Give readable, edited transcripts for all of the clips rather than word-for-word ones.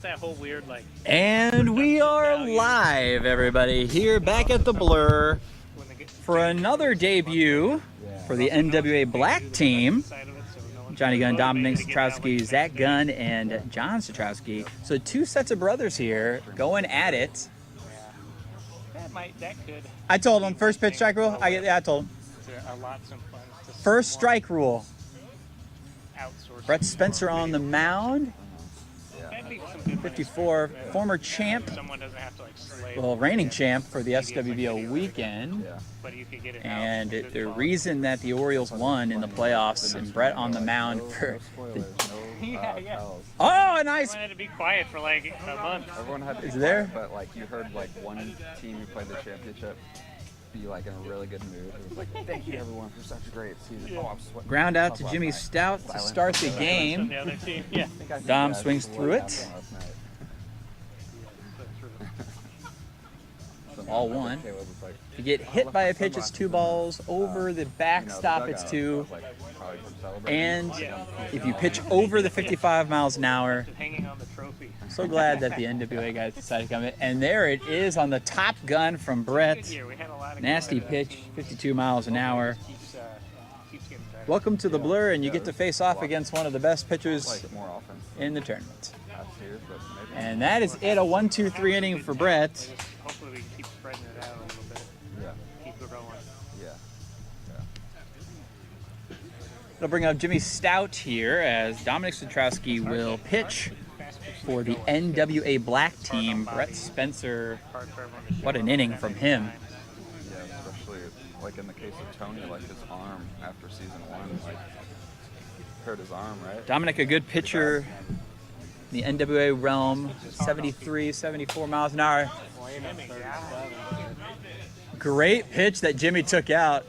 That whole weird like. And we are live, everybody, here back at the Blur for another debut for the NWA Black team. Johnny Gunn, Dominic Satrowski, Zach Gunn, and John Satrowski. So two sets of brothers here going at it. That could. I told him first pitch strike rule. I told him. First strike rule. Brett Spencer on the mound. 54, former champ, well, reigning champ for the SWBO weekend. And the reason that the Orioles won in the playoffs and Brett on the mound for the... Oh, nice! I had to be quiet for like a month. Everyone had to be quiet, but like you heard like one team who played the championship be like in a really good mood. It was like, thank you everyone for such a great season. Oh, I'm sweating. Ground out to Jimmy Stout to start the game. Dom swings through it. All one. If you get hit by a pitch, it's 2 balls. Over the backstop, it's 2. And if you pitch over the 55 miles an hour, I'm so glad that the NWA guys decided to come in. And there it is on the Top Gun from Brett. Nasty pitch, 52 miles an hour. Welcome to the Blur, and you get to face off against one of the best pitchers in the tournament. And that is it, a 1-2-3 inning for Brett. Hopefully we can keep spreading it out a little bit. Yeah. Keep it rolling. Yeah. It'll bring up Jimmy Stout here as Dominic Satrowski will pitch for the NWA Black team. Brett Spencer, what an inning from him. Yeah, especially like in the case of Tony, like his arm after season 1, like hurt his arm, right? Dominic, a good pitcher in the NWA realm, 73, 74 miles an hour. Great pitch that Jimmy took out.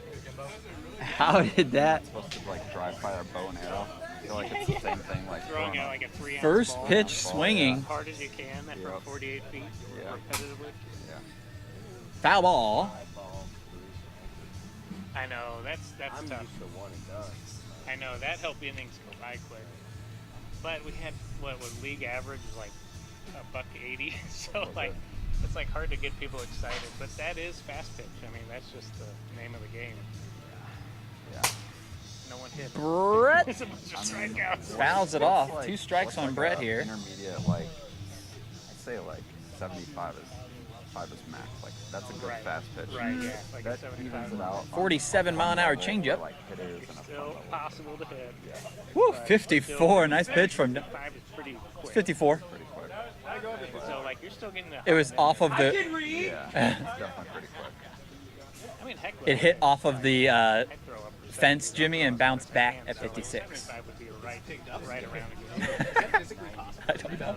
How did that? It's supposed to like drive by a bow and arrow. I feel like it's the same thing, like throwing out like a 3-ounce first ball, pitch swinging. as hard as you can from 48 feet repetitively. Yeah. Foul ball. I know that's tough. I know that helped innings go by quick. But we had what was league average was like $1.80, so like it's like hard to get people excited. But that is fast pitch. I mean, that's just the name of the game. Yeah. No one hit. Brett strikeouts. fouls it off. Like, 2 strikes on like Brett here. Intermediate, like I'd say like 75 is max. Like that's a good fast pitch. Right. Yeah. Like that a 75. evens it out. 47 mile an hour changeup. Like hitters and Still possible to hit. Yeah. Woo, 54. Nice pitch from. 55 is pretty quick. 54. Pretty quick. So like you're still getting the. It was off of the. Yeah. It's definitely pretty quick. I mean, heck, It hit off of the I'd throw up fence, Jimmy, and bounced back at 56. 75 would be right around again. I don't know.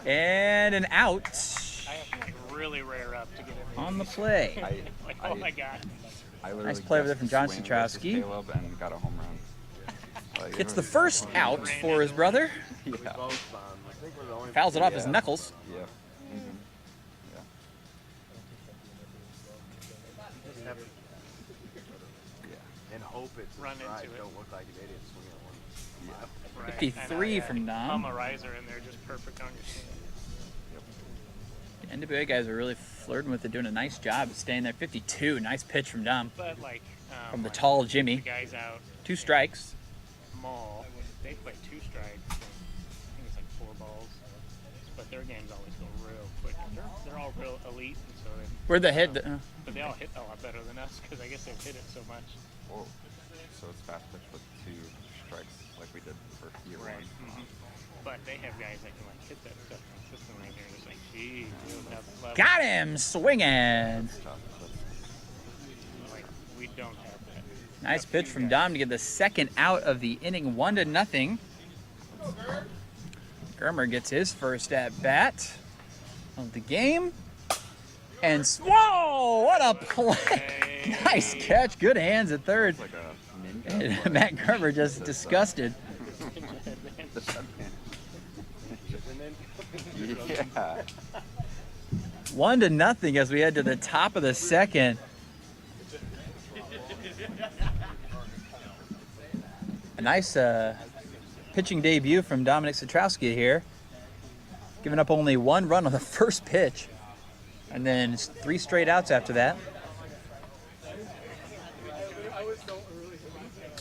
And an out I have to like really rare up to get it on the play. like, oh my god. I literally Nice play guessed from John swing versus Satrowski. Caleb and got a home run. Like, Gets the first out for his brother. Yeah. Fouls it off his knuckles. Yeah. Mm-hmm. Yeah. And hope it's Run into right. it. Don't look like an idiot swinging at one. Right. 53 from Dom. Hum a riser in there, just perfect on your shin. The NWA guys are really flirting with it, doing a nice job of staying there. 52, nice pitch from Dom. But like From the like, tall the Jimmy. guys out 2 strikes. mall, they play 2 strikes. I think it's like 4 balls. But their games always go real quick. They're all real elite, and so they. Where'd the hit? But they all hit a lot better than us because I guess they've hit it so much. Whoa. So it's fast pitch with 2 strikes like we did for year Right. 1. Mm-hmm. But they have guys that can like hit that stuff consistently. And you're just like, gee, you have level. Got him swinging. It's tough. Like we don't have that. Nice pitch from Dom to get the second out of the inning, 1-0. Germer gets his first at bat of the game. And whoa, what a play. Nice catch, good hands at third. It's like a ninja. And Matt Germer just disgusted. Yeah. 1-0 as we head to the top of the second. A nice pitching debut from Dominic Satrowski here. Giving up only 1 run on the first pitch. And then 3 straight outs after that.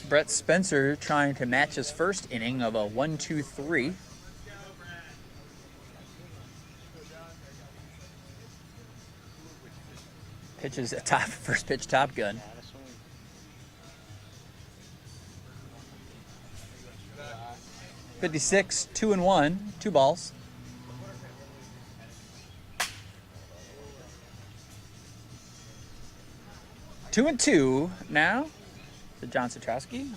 Brett Spencer trying to match his first inning of a 1-2-3. Pitches a first pitch Top Gun. .56, 2-1, 2 balls. Two and 2 now to John Satrowski.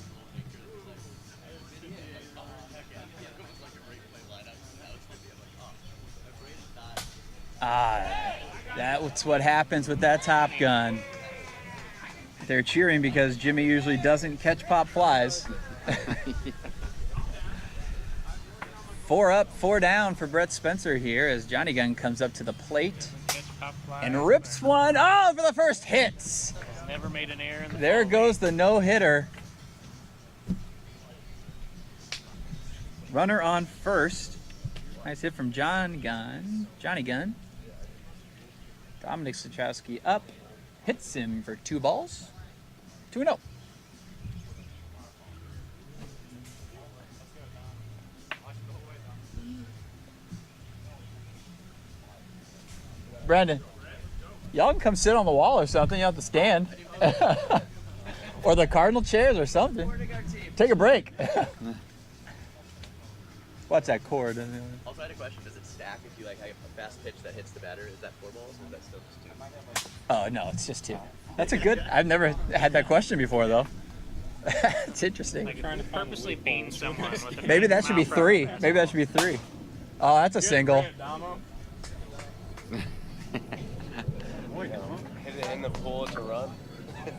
That's what happens with that Top Gun. They're cheering because Jimmy usually doesn't catch pop flies. 4 up, 4 down for Brett Spencer here as Johnny Gunn comes up to the plate and rips one. Oh, for the first hits. Never made an error. There goes the no-hitter. Runner on first. Nice hit from Johnny Gunn. Dominic Satrowski up. Hits him for 2 balls. 2-0. Brandon, y'all can come sit on the wall or something. You don't have to stand. Or the Cardinal chairs or something. Take a break. Watch that cord. Also, I had a question. Does it stack if you like have a fast pitch that hits the batter? Is that 4 balls or is that still just 2? Oh, no, it's just 2. That's a good... I've never had that question before, though. It's interesting. Like purposely being someone with a Maybe that should be 3. Maybe that should be 3. Oh, that's a single. Hit it in the pool to run.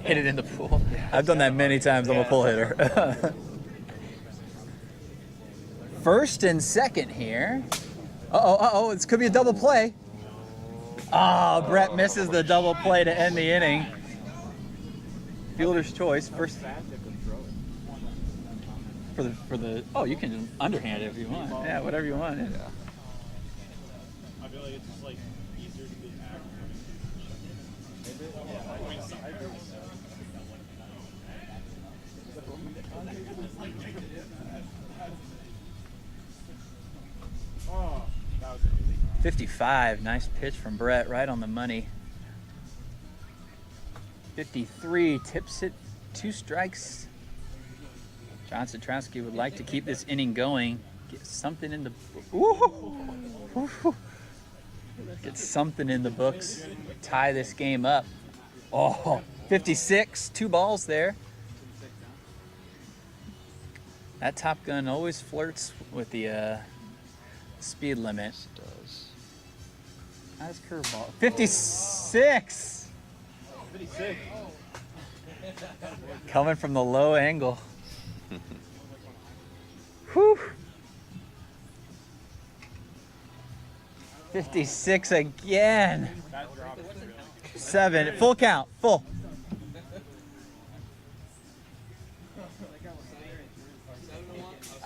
Hit it in the pool. I've done that many times. I'm a pull hitter. First and second here. Uh-oh. This could be a double play. Oh, Brett misses the double play to end the inning. Fielder's choice. First for the. Oh, you can underhand it if you want. Yeah, whatever you want. Yeah. I feel like it's just like easier to get accurate. 55, nice pitch from Brett, right on the money. 53, tips it, 2 strikes. John Satrowski would like to keep this inning going. Get something in the get something in the books. Tie this game up. Oh, 56, 2 balls there. That Top Gun always flirts with the speed limit. It does. Nice curveball. 56. 56. Coming from the low angle. Whew. 56 again. 7. Full count. Full.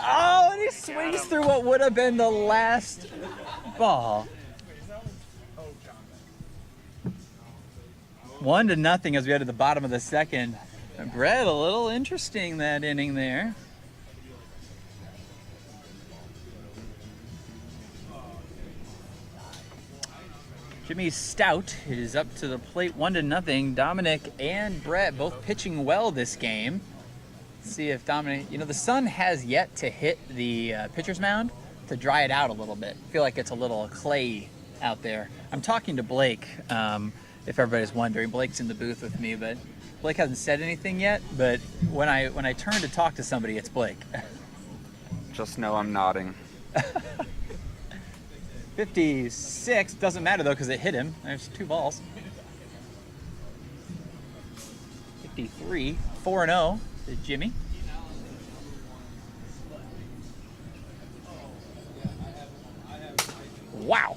Oh, and he swings through what would have been the last ball. 1-0 as we head to the bottom of the second. Brett, a little interesting that inning there. Jimmy Stout is up to the plate, 1-0. Dominic and Brett both pitching well this game. Let's see if Dominic, the sun has yet to hit the pitcher's mound to dry it out a little bit. I feel like it's a little clay out there. I'm talking to Blake, if everybody's wondering. Blake's in the booth with me, but Blake hasn't said anything yet, but when I turn to talk to somebody, it's Blake. Just know I'm nodding. 56, doesn't matter though because it hit him. There's 2 balls. 53, 4-0 to Jimmy. Wow.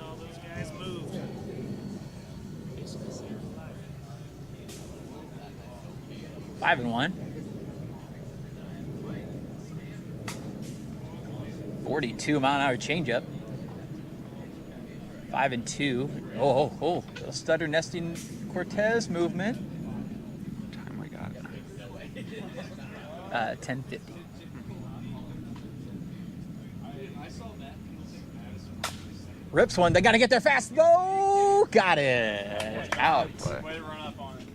All those guys moved. 5-1. 42 mile an hour changeup. 5-2. Oh. Little stutter nesting Cortez movement. Time we got. 10:50. Rips one. They got to get there fast, though. Got it. Out. Way to run up on it.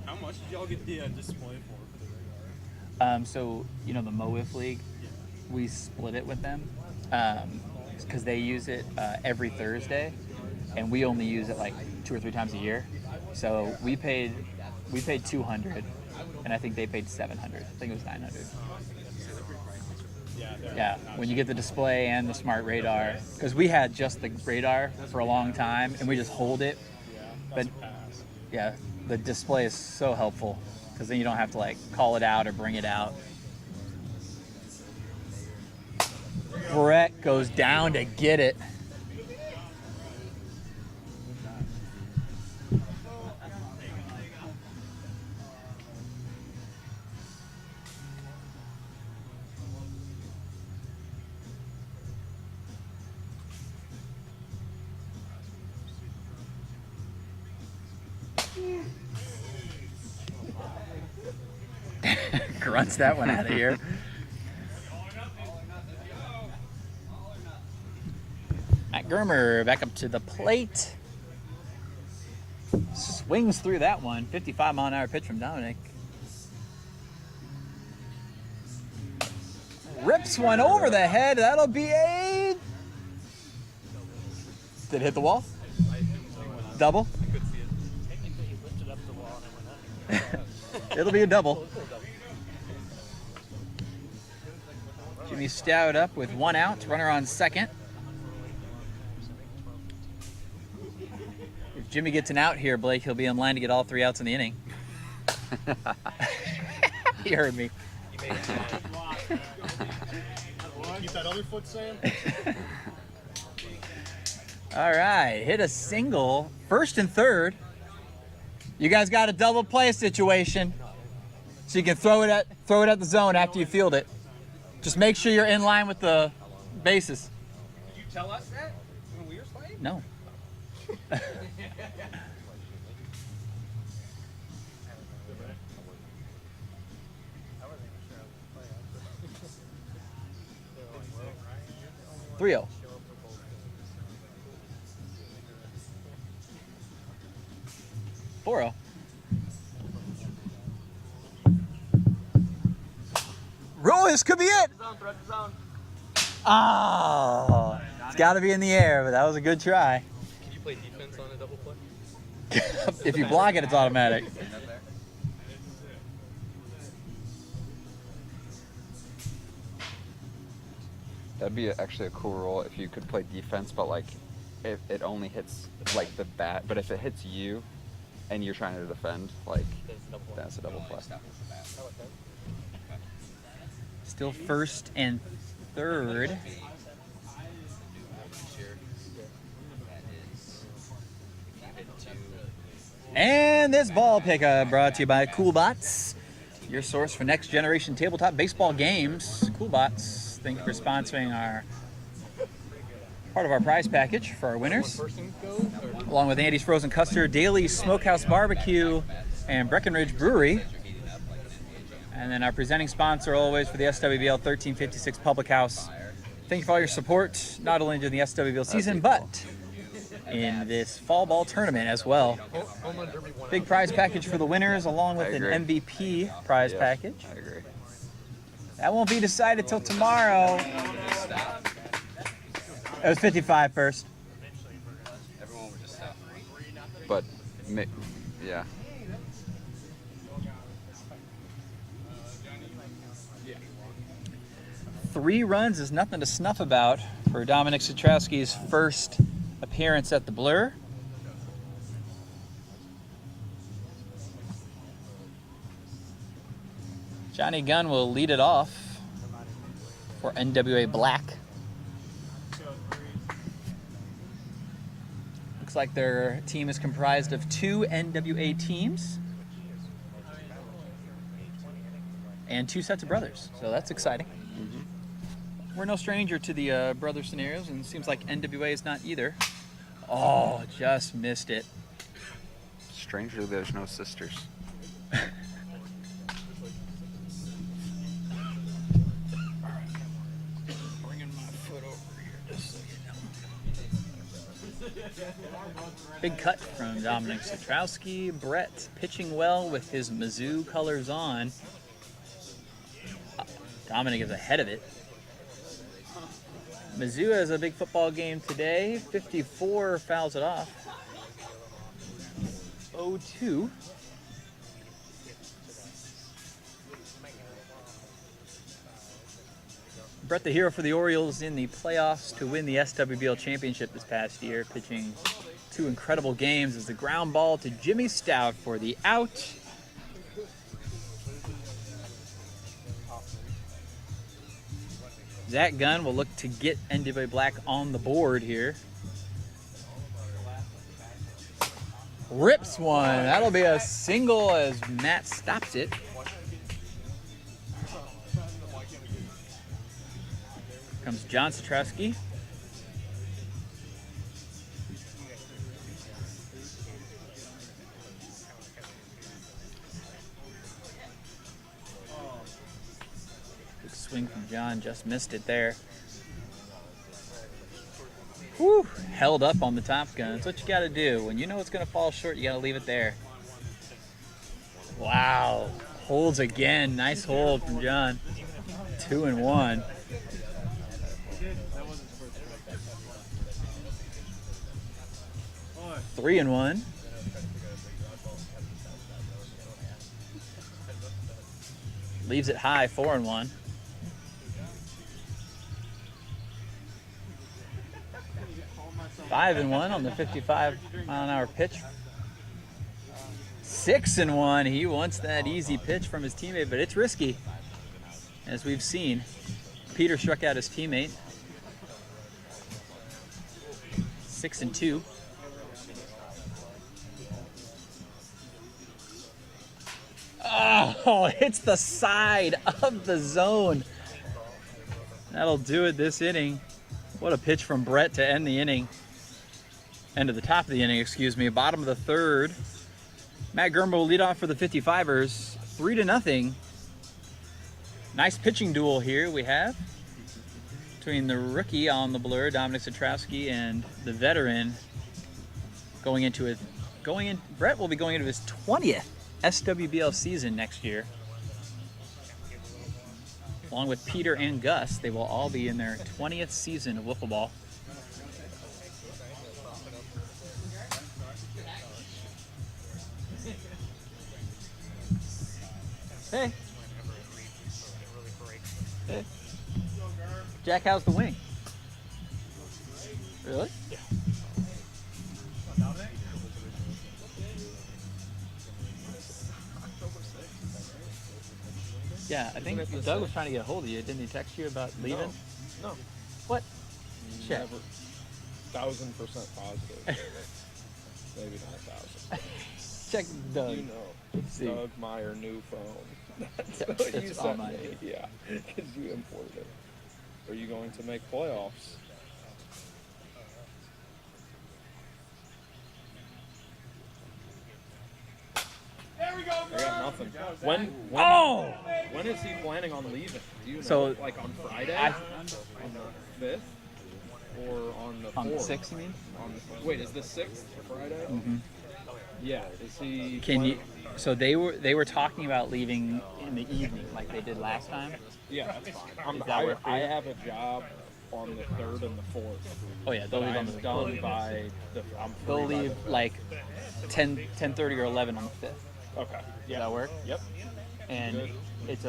How much did y'all get the display for the radar? So, the MoWIF League, we split it with them because they use it every Thursday, and we only use it like 2 or 3 times a year. So we paid 200, and I think they paid 700. I think it was 900. Yeah, when you get the display and the smart radar, because we had just the radar for a long time, and we just hold it. But yeah, the display is so helpful because then you don't have to like call it out or bring it out. Brett goes down to get it. Grunts that one out of here. Matt Germer back up to the plate. Swings through that one. 55 mile an hour pitch from Dominic. Rips one over the head. That'll be a... Did it hit the wall? Double? Technically, he lifted up the wall and it went up. It'll be a double. Jimmy Stout up with 1 out. Runner on second. If Jimmy gets an out here, Blake, he'll be in line to get all 3 outs in the inning. He heard me. Keep that other foot, Sam. All right, hit a single, first and third. You guys got a double play situation, so you can throw it at the zone after you field it. Just make sure you're in line with the bases. Did you tell us that when we were playing? No. Three-0. Four-0. Roll, this could be it. Oh, it's got to be in the air, but that was a good try. Can you play defense on a double play? If you block it, it's automatic. That'd be actually a cool rule if you could play defense, but like if it only hits like the bat, but if it hits you and you're trying to defend, like that's a double play. Still first and third. And this ball pickup brought to you by CoolBots, your source for next generation tabletop baseball games. CoolBots, thank you for sponsoring part of our prize package for our winners. Along with Andy's Frozen Custard, Daily Smokehouse Barbecue, and Breckenridge Brewery. And then our presenting sponsor always for the SWBL 1356 Public House. Thank you for all your support, not only during the SWBL season, but in this fall ball tournament as well. Big prize package for the winners, along with an MVP prize package. I agree. That won't be decided till tomorrow. It was 55 first. Everyone would just stop. But yeah. 3 runs is nothing to snuff about for Dominic Satrowski's first appearance at the Blur. Johnny Gunn will lead it off for NWA Black. Looks like their team is comprised of 2 NWA teams. and 2 sets of brothers. So that's exciting. We're no stranger to the brother scenarios, and it seems like NWA is not either. Oh, just missed it. Strangely, there's no sisters. Bringing my foot over here just so you know. Big cut from Dominic Satrowski. Brett pitching well with his Mizzou colors on. Dominic is ahead of it. Mizzou has a big football game today. 54 fouls it off. 0-2. Brett, the hero for the Orioles in the playoffs to win the SWBL championship this past year, pitching 2 incredible games as the ground ball to Jimmy Stout for the out. Zach Gunn will look to get NWA Black on the board here. Rips one. That'll be a single as Matt stops it. Comes John Satrowski. Big swing from John, just missed it there. Whew, held up on the Top Gun. That's what you gotta do. When you know it's gonna fall short, you gotta leave it there. Wow, holds again. Nice hold from John. 2-1. Three and 1. Leaves it high, 4-1. Five and 1 on the 55-mile-an-hour pitch. 6-1. He wants that easy pitch from his teammate, but it's risky, as we've seen. Peter struck out his teammate. 6-2. Oh, hits the side of the zone. That'll do it this inning. What a pitch from Brett to end the inning. End of the top of the inning, excuse me. Bottom of the third. Matt Gurma will lead off for the 55ers. 3-0. Nice pitching duel here we have between the rookie on the blur, Dominic Satrowski, and the veteran Brett will be going into his 20th SWBL season next year. Along with Peter and Gus, they will all be in their 20th season of wiffle ball. Hey. Hey. Jack, how's the wing? Really? Yeah. Yeah, I think Doug was trying to get a hold of you. Didn't he text you about leaving? No. What? Check. Never. 1000% positive. Maybe not 1000. Check Doug. You know, See. Doug Meyer new phone. That's what you It's all sent mine. me. Yeah, because you imported it. Are you going to make playoffs? There we go, I got nothing. When is he planning on leaving? Do you know? So, like on Friday? I- on the 5th? Or on the 4th? On the 6th, you mean? Wait, is this 6th Friday? Mm-hmm. Yeah. Is he? Can you? So they were talking about leaving in the evening, like they did last time. Yeah, that's fine. Does that work for I you? have a job on the 3rd and the 4th. Oh yeah, they'll leave on the. done by the. I'm free They'll by the leave 5th. like 10:30 or 11 on the 5th. Okay. Does that work? Yep. And Good. it's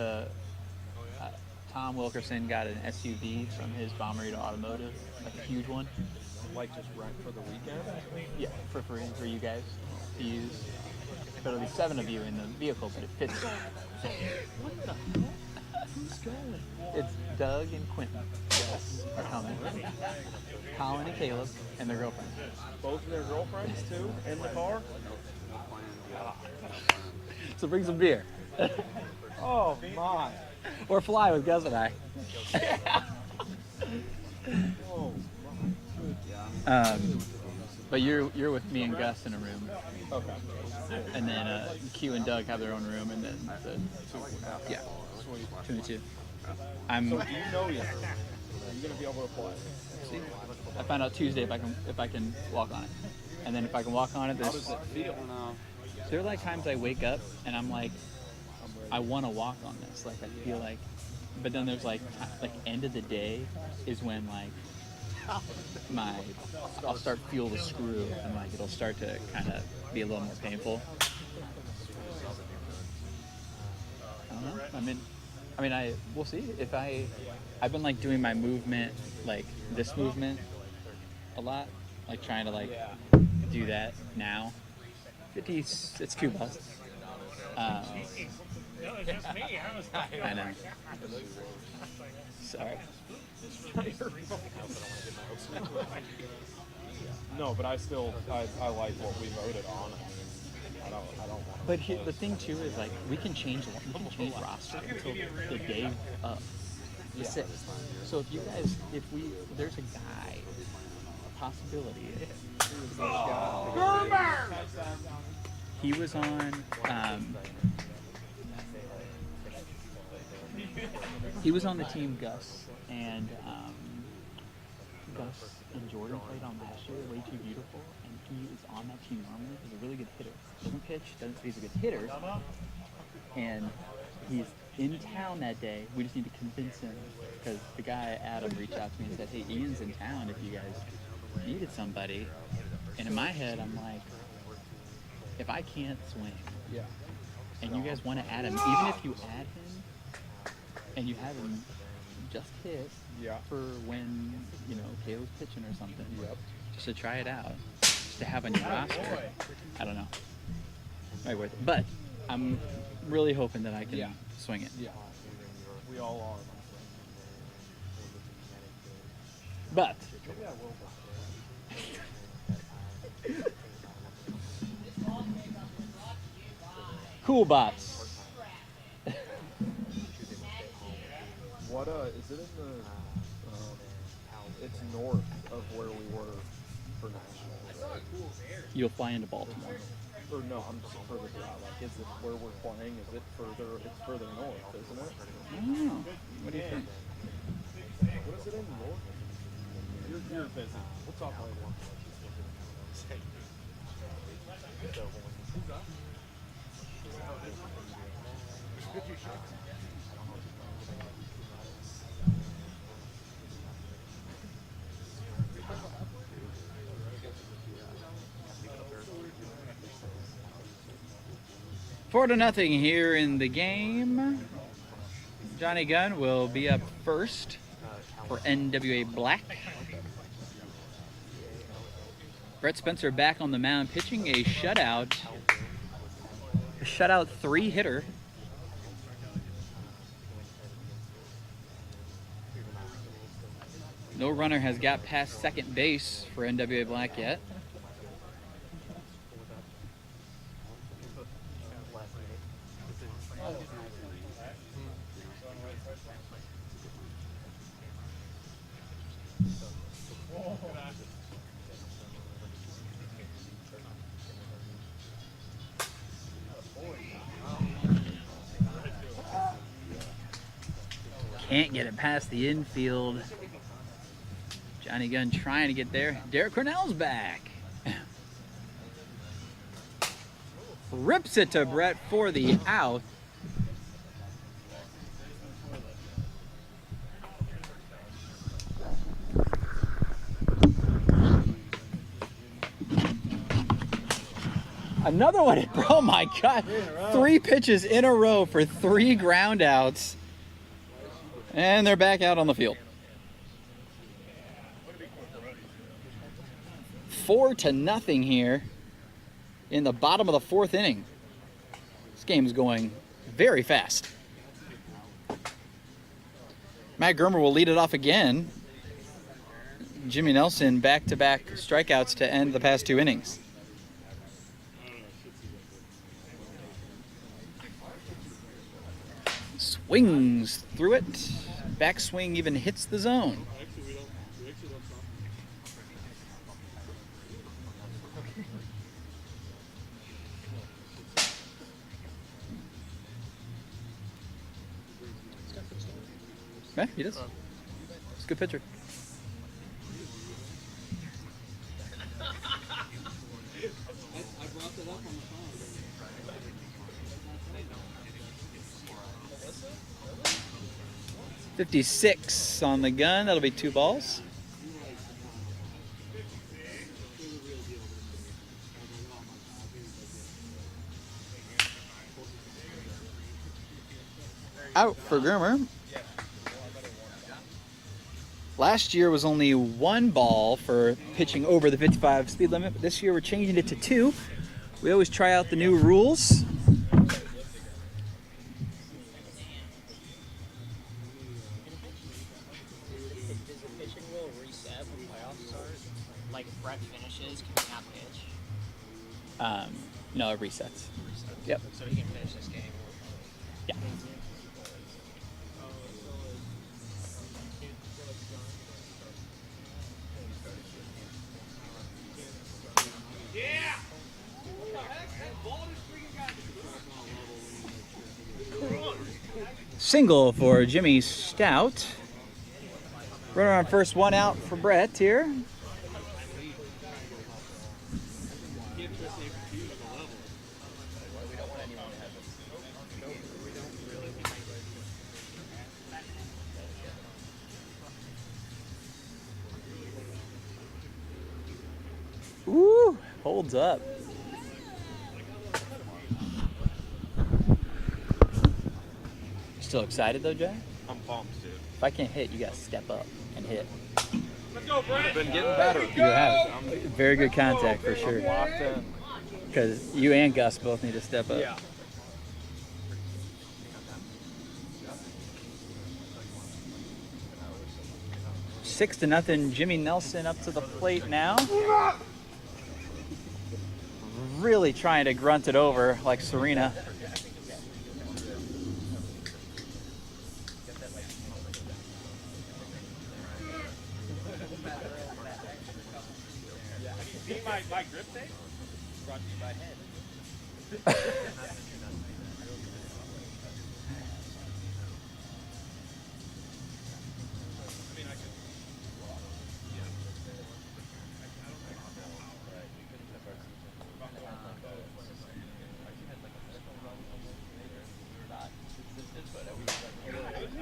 Tom Wilkerson got an SUV from his Bomberito Automotive, like a huge one. Like just rent for the weekend? Yeah, for free for you guys to use. But it'll be 7 of you in the vehicle, but it fits. What the hell? Who's going? It's Doug and Quentin. Yes, are coming. Colin and Caleb and their girlfriends. Both of their girlfriends too in the car? So bring some beer. Oh my. Or fly with Gus and I. Oh But you're with me and Gus in a room, my. Okay. and then Q and Doug have their own room, and then yeah, Sweet. 2 and 2. So do you know yet? Are you gonna be able to play? See, I found out Tuesday if I can walk on it, and then if I can walk on it, How does it feel? there are like times I wake up and I'm like, I want to walk on this. Like I feel like, but then there's like end of the day is when like I'll start feel the screw and like it'll start to kind of be a little more painful. I don't know. We'll see if I've been like doing my movement, like this movement a lot, like trying to like do that now. It's 2 bucks. No, it's just me. I was talking I know. Sorry. No, but I like what we voted on. I don't want to. But the thing too is like we can change roster until the day of the 6th. So if there's a guy, a possibility. He was on. He was on the team Gus and Jordan played on last year, Way Too Beautiful, and he is on that team normally. He's a really good hitter. Doesn't pitch, he's a good hitter. And he's in town that day. We just need to convince him because the guy, Adam, reached out to me and said, hey, Ian's in town if you guys needed somebody. And in my head, I'm like, if I can't swing and you guys want to add him, even if you add him and you have him just hit for when, Caleb's pitching or something, just to try it out, just to have on your roster, I don't know. Might be worth it. But I'm really hoping that I can swing it. Yeah. We all are. But cool bots. What is it in the? It's north of where we were for nationals. You'll fly into Baltimore. Or no, I'm just further out. Like, is it where we're playing? Is it further? It's further north, isn't it? I don't know. What do you think? What is it in north? You're busy. We'll talk later. Four to nothing here in the game. Johnny Gunn will be up first for NWA Black. Brett Spencer back on the mound pitching a shutout. A shutout 3-hitter. No runner has got past second base for NWA Black yet. Can't get it past the infield. Johnny Gunn trying to get there. Derek Cornell's back. Rips it to Brett for the out. Another one. Oh my God. 3 pitches in a row for 3 ground outs. And they're back out on the field. 4 to nothing here in the bottom of the 4th inning. This game is going very fast. Matt Germer will lead it off again. Jimmy Nelson back-to-back strikeouts to end the past 2 innings. Wings through it. Backswing even hits the zone. Yeah, he does. It's a good pitcher. .56 on the gun. That'll be 2 balls. Out for Germer. Last year was only 1 ball for pitching over the 55 speed limit, but this year we're changing it to 2. We always try out the new rules. Like Brett finishes, can he not pitch? No, it resets. Yep. So he can finish this game. Yeah. Single for Jimmy Stout. Runner on first, 1 out for Brett here. Woo! Holds up. Still excited though, Jay? I'm pumped, dude. If I can't hit, you gotta step up and hit. Let's go, Brett. I've been getting better. You have very good contact for sure. Locked in. Because you and Gus both need to step up. Yeah. Six to nothing. Jimmy Nelson up to the plate now. Really trying to grunt it over like Serena. My grip tape? Brought to you by Head.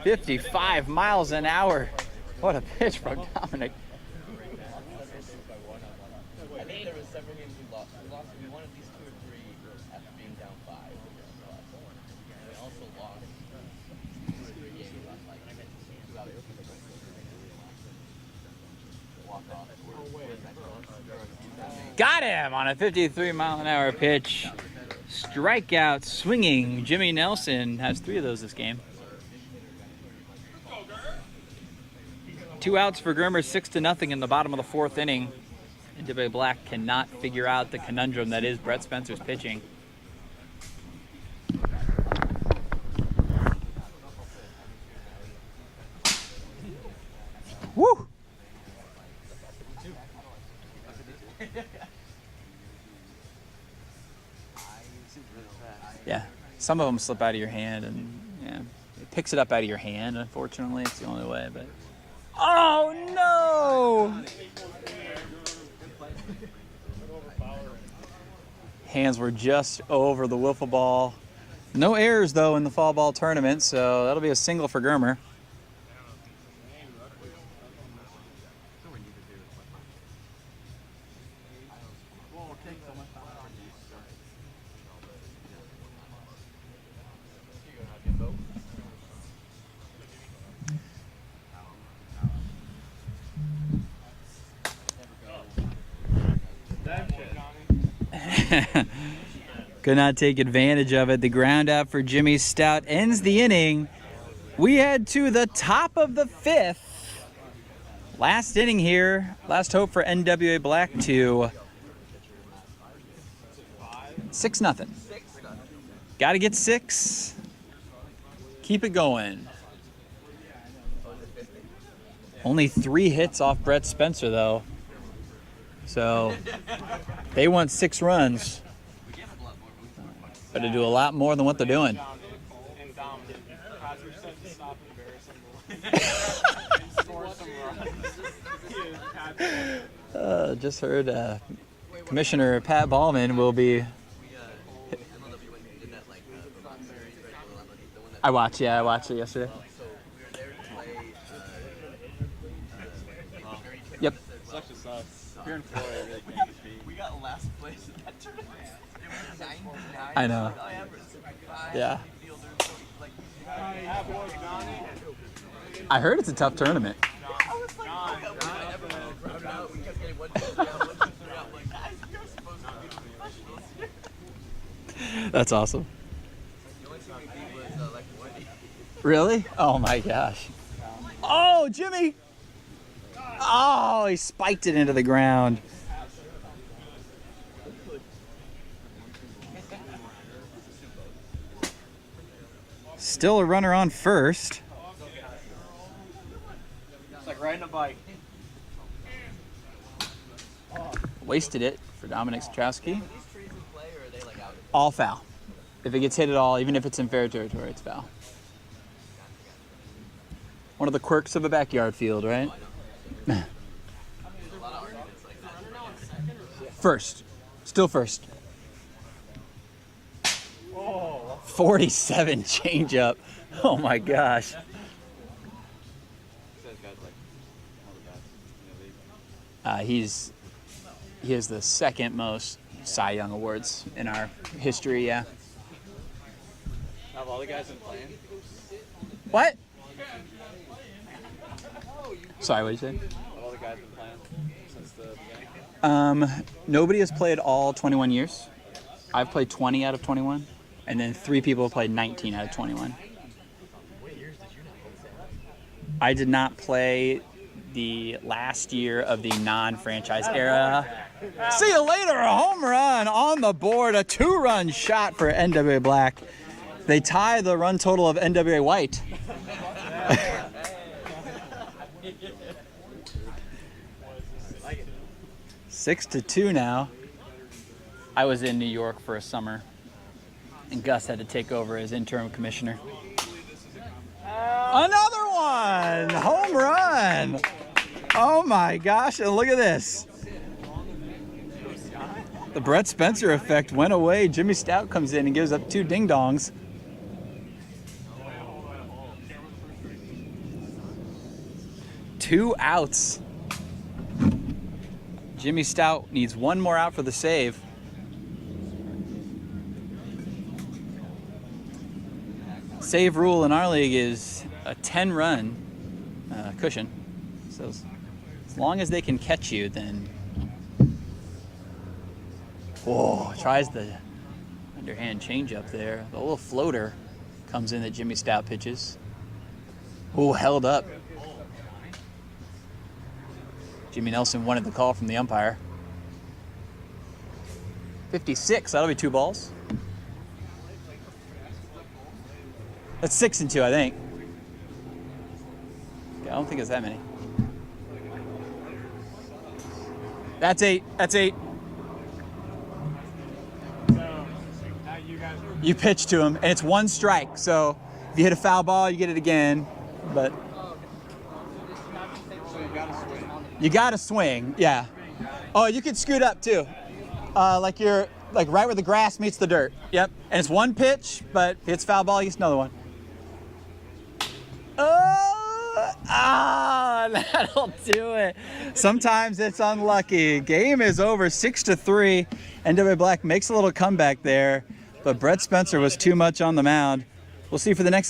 55 miles an hour. What a pitch from Dominic. I think there was several games we lost. We won at least 2 or 3 after being down 5. And we also lost 2 or 3 games on like 2 out of 3. Walk off. Got him on a 53-mile-an-hour pitch. Strikeout swinging. Jimmy Nelson has 3 of those this game. 2 outs for Germer, 6 to nothing in the bottom of the 4th inning. NWA Black cannot figure out the conundrum that is Brett Spencer's pitching. Woo! Yeah, some of them slip out of your hand, and yeah, it picks it up out of your hand. Unfortunately, it's the only way. But oh no! Hands were just over the wiffle ball. No errors though in the fall ball tournament, so that'll be a single for Germer. Could not take advantage of it. The ground out for Jimmy Stout ends the inning. We head to the top of the 5th. Last inning here. Last hope for NWA Black to 6-0. Got to get 6. Keep it going. Only 3 hits off Brett Spencer, though. So they want 6 runs. Got to do a lot more than what they're doing. Just heard Commissioner Pat Ballman will be. I watched it yesterday. Yep. Sucks. Here in Florida, I really can't compete. We got last place in that tournament. It was 99. I know. Yeah. I heard it's a tough tournament. I was like, I never wrote it out. We kept getting 1, 2, 3 out, 1, 2, 3 out. I'm like, guys, you're supposed to be professionals here. That's awesome. The only team we beat was like Wendy. Really? Oh my gosh. Oh, Jimmy! Oh, he spiked it into the ground. Still a runner on first. It's like riding a bike. Wasted it for Dominic Strowski. All foul. If it gets hit at all, even if it's in fair territory, it's foul. One of the quirks of a backyard field, right? First. Still first. 47 changeup. Oh my gosh. He has the second most Cy Young awards in our history, yeah. Have all the guys been playing? What? Sorry, what did you say? Have all the guys been playing since the beginning? Nobody has played all 21 years. I've played 20 out of 21, and then 3 people have played 19 out of 21. I did not play the last year of the non-franchise era. See you later, a home run on the board, a 2-run shot for NWA Black. They tie the run total of NWA White. 6-2 now. I was in New York for a summer, and Gus had to take over as interim commissioner. Another one! Home run! Oh my gosh, and look at this. The Brett Spencer effect went away. Jimmy Stout comes in and gives up 2 ding-dongs. Two outs. Jimmy Stout needs 1 more out for the save. Save rule in our league is a 10-run cushion. So as long as they can catch you, then... Whoa, tries the underhand changeup there. The little floater comes in that Jimmy Stout pitches. Oh, held up. Jimmy Nelson wanted the call from the umpire. 56, that'll be 2 balls. That's 6-2, I think. Yeah, I don't think it's that many. That's 8. That's 8. You pitch to him, and it's 1 strike. So if you hit a foul ball, you get it again. But you gotta swing, yeah. Oh, you can scoot up too, like you're like right where the grass meets the dirt. Yep. And it's 1 pitch, but if it's foul ball, you get another one. That'll do it. Sometimes it's unlucky. Game is over, 6-3. NWA Black makes a little comeback there, but Brett Spencer was too much on the mound. We'll see for the next